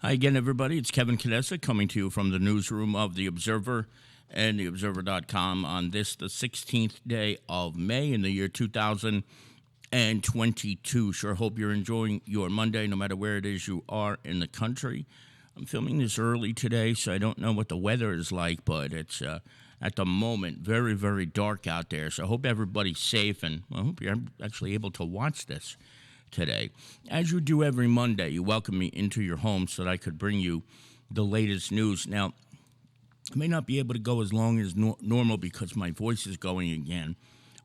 Hi again, everybody. It's Kevin Knessa coming to you from the newsroom of The Observer and TheObserver.com on this, the 16th day of May in the year 2022. Sure hope you're enjoying your Monday, no matter where it is you are in the country. I'm filming this early today, so I don't know what the weather is like, but it's at the moment very, very dark out there. So I hope everybody's safe, and I hope you're actually able to watch this today. As you do every Monday, you welcome me into your home so that I could bring you the latest news. Now, I may not be able to go as long as normal because my voice is going again,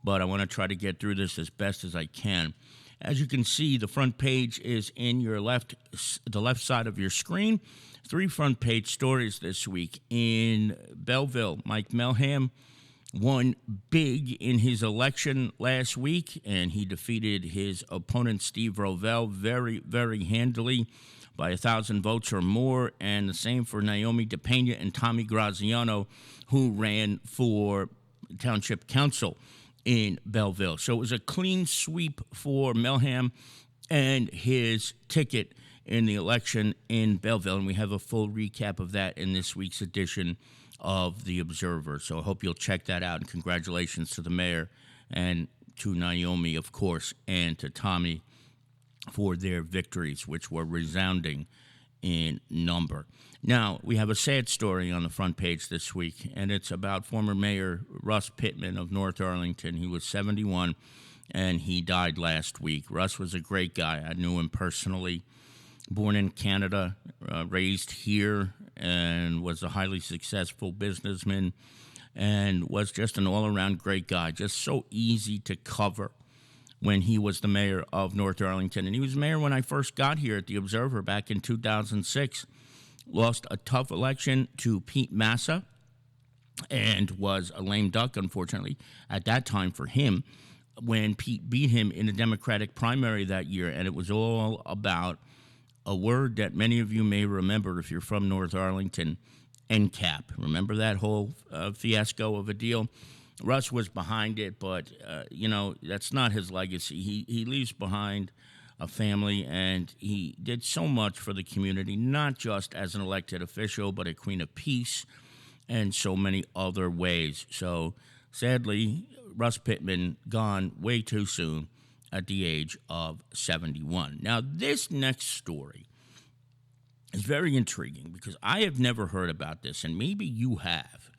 but I want to try to get through this as best as I can. As you can see, the front page is in the left side of your screen. 3 front page stories this week. In Belleville, Mike Melham won big in his election last week, and he defeated his opponent, Steve Rovell, very, very handily by 1,000 votes or more, and the same for Naomi DePena and Tommy Graziano, who ran for township council in Belleville. So it was a clean sweep for Melham and his ticket in the election in Belleville, and we have a full recap of that in this week's edition of The Observer. So I hope you'll check that out, and congratulations to the mayor and to Naomi, of course, and to Tommy for their victories, which were resounding in number. Now, we have a sad story on the front page this week, and it's about former Mayor Russ Pittman of North Arlington. He was 71, and he died last week. Russ was a great guy. I knew him personally. Born in Canada, raised here, and was a highly successful businessman, and was just an all-around great guy, just so easy to cover when he was the mayor of North Arlington. And he was mayor when I first got here at The Observer back in 2006. Lost a tough election to Pete Massa, and was a lame duck, unfortunately, at that time for him, when Pete beat him in the Democratic primary that year. And it was all about a word that many of you may remember if you're from North Arlington, NCAP. Remember that whole fiasco of a deal? Russ was behind it, but, that's not his legacy. He leaves behind a family, and he did so much for the community, not just as an elected official, but a Queen of Peace and so many other ways. So, sadly, Russ Pittman gone way too soon at the age of 71. Now, this next story is very intriguing because I have never heard about this, and maybe you have.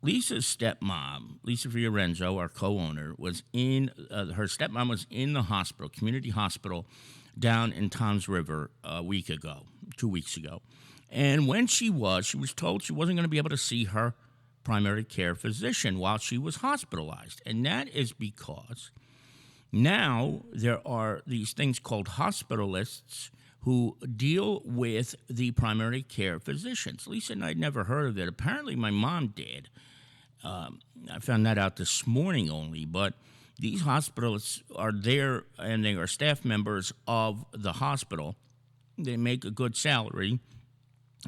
Lisa's stepmom, Lisa Fiorenzo, our co-owner, was her stepmom was in the hospital, community hospital, down in Toms River 2 weeks ago. And when she was told she wasn't going to be able to see her primary care physician while she was hospitalized. And that is because now there are these things called hospitalists who deal with the primary care physicians. Lisa and I had never heard of it. Apparently my mom did. I found that out this morning only, but these hospitalists are there, and they are staff members of the hospital. They make a good salary,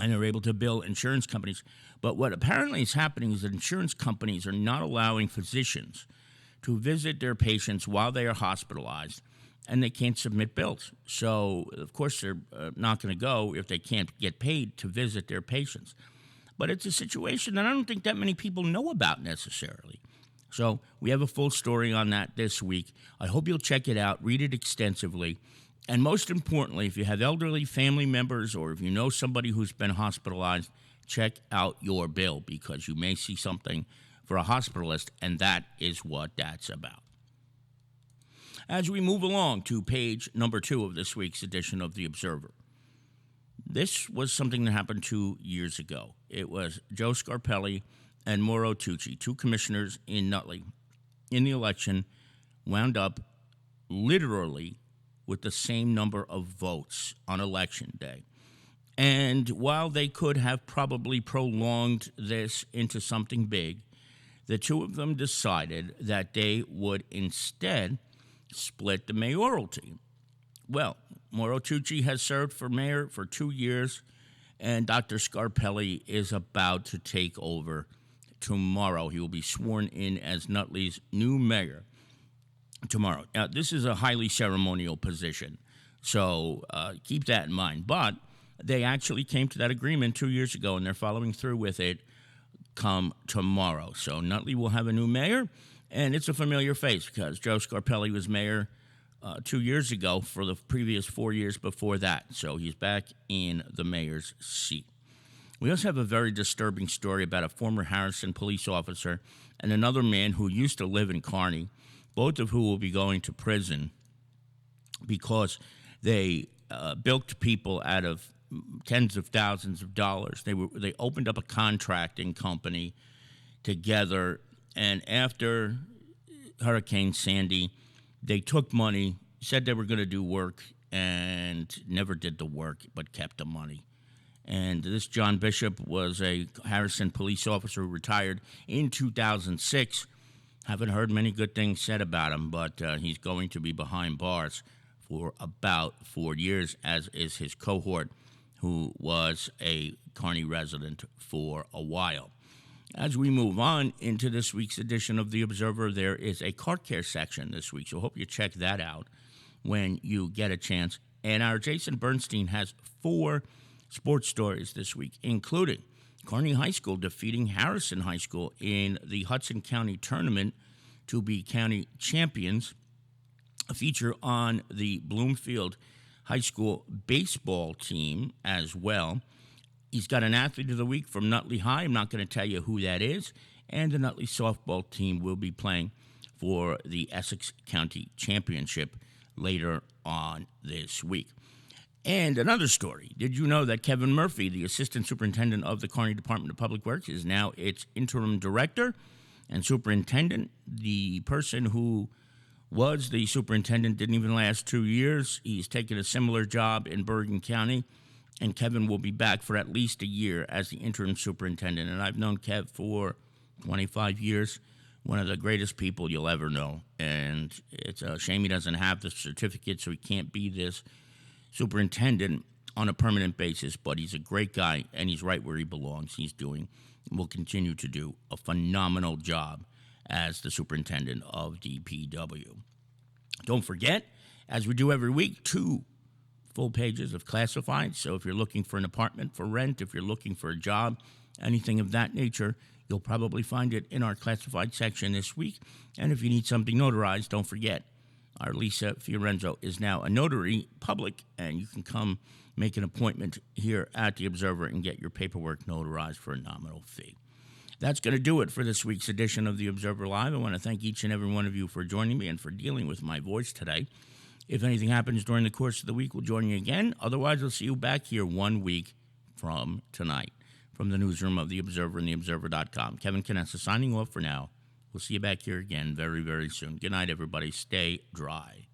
and they're able to bill insurance companies. But what apparently is happening is that insurance companies are not allowing physicians to visit their patients while they are hospitalized, and they can't submit bills. So, of course, they're not going to go if they can't get paid to visit their patients. But it's a situation that I don't think that many people know about necessarily. So we have a full story on that this week. I hope you'll check it out, read it extensively. And most importantly, if you have elderly family members or if you know somebody who's been hospitalized, check out your bill because you may see something for a hospitalist, and that is what that's about. As we move along to page number 2 of this week's edition of The Observer. This was something that happened 2 years ago. It was Joe Scarpelli and Mauro Tucci, 2 commissioners in Nutley, in the election, wound up literally with the same number of votes on Election Day. And while they could have probably prolonged this into something big, the 2 of them decided that they would instead split the mayoralty. Well, Mauro Tucci has served for mayor for 2 years, and Dr. Scarpelli is about to take over tomorrow. He will be sworn in as Nutley's new mayor tomorrow. Now, this is a highly ceremonial position, so keep that in mind. But They actually came to that agreement 2 years ago, and they're following through with it come tomorrow. So Nutley will have a new mayor, and it's a familiar face because Joe Scarpelli was mayor 2 years ago for the previous 4 years before that. So he's back in the mayor's seat. We also have a very disturbing story about a former Harrison police officer and another man who used to live in Kearney, both of who will be going to prison because they bilked people out of tens of thousands of dollars. They opened up a contracting company together, and after Hurricane Sandy, they took money, said they were going to do work, and never did the work, but kept the money. And this John Bishop was a Harrison police officer who retired in 2006. Haven't heard many good things said about him, but he's going to be behind bars for about 4 years, as is his cohort, who was a Kearney resident for a while. As we move on into this week's edition of The Observer, there is a car care section this week, so hope you check that out when you get a chance. And our Jason Bernstein has 4 sports stories this week, including Kearney High School defeating Harrison High School in the Hudson County Tournament to be county champions, a feature on the Bloomfield High School baseball team as well. He's got an athlete of the week from Nutley High. I'm not going to tell you who that is. And the Nutley softball team will be playing for the Essex County Championship later on this week. And another story. Did you know that Kevin Murphy, the assistant superintendent of the Kearney Department of Public Works, is now its interim director and superintendent? The person who was the superintendent didn't even last 2 years. He's taken a similar job in Bergen County, and Kevin will be back for at least a year as the interim superintendent. And I've known Kev for 25 years, one of the greatest people you'll ever know. And it's a shame he doesn't have the certificate, so he can't be this superintendent on a permanent basis, but he's a great guy, and he's right where he belongs. He's doing and will continue to do a phenomenal job as the superintendent of DPW. Don't forget, as we do every week, 2 full pages of classifieds. So if you're looking for an apartment for rent, if you're looking for a job, anything of that nature, you'll probably find it in our classified section this week. And if you need something notarized, don't forget, our Lisa Fiorenzo is now a notary public, and you can come make an appointment here at The Observer and get your paperwork notarized for a nominal fee. That's going to do it for this week's edition of The Observer Live. I want to thank each and every one of you for joining me and for dealing with my voice today. If anything happens during the course of the week, we'll join you again. Otherwise, we'll see you back here 1 week from tonight. From the newsroom of The Observer and TheObserver.com, Kevin Canessa signing off for now. We'll see you back here again very, very soon. Good night, everybody. Stay dry.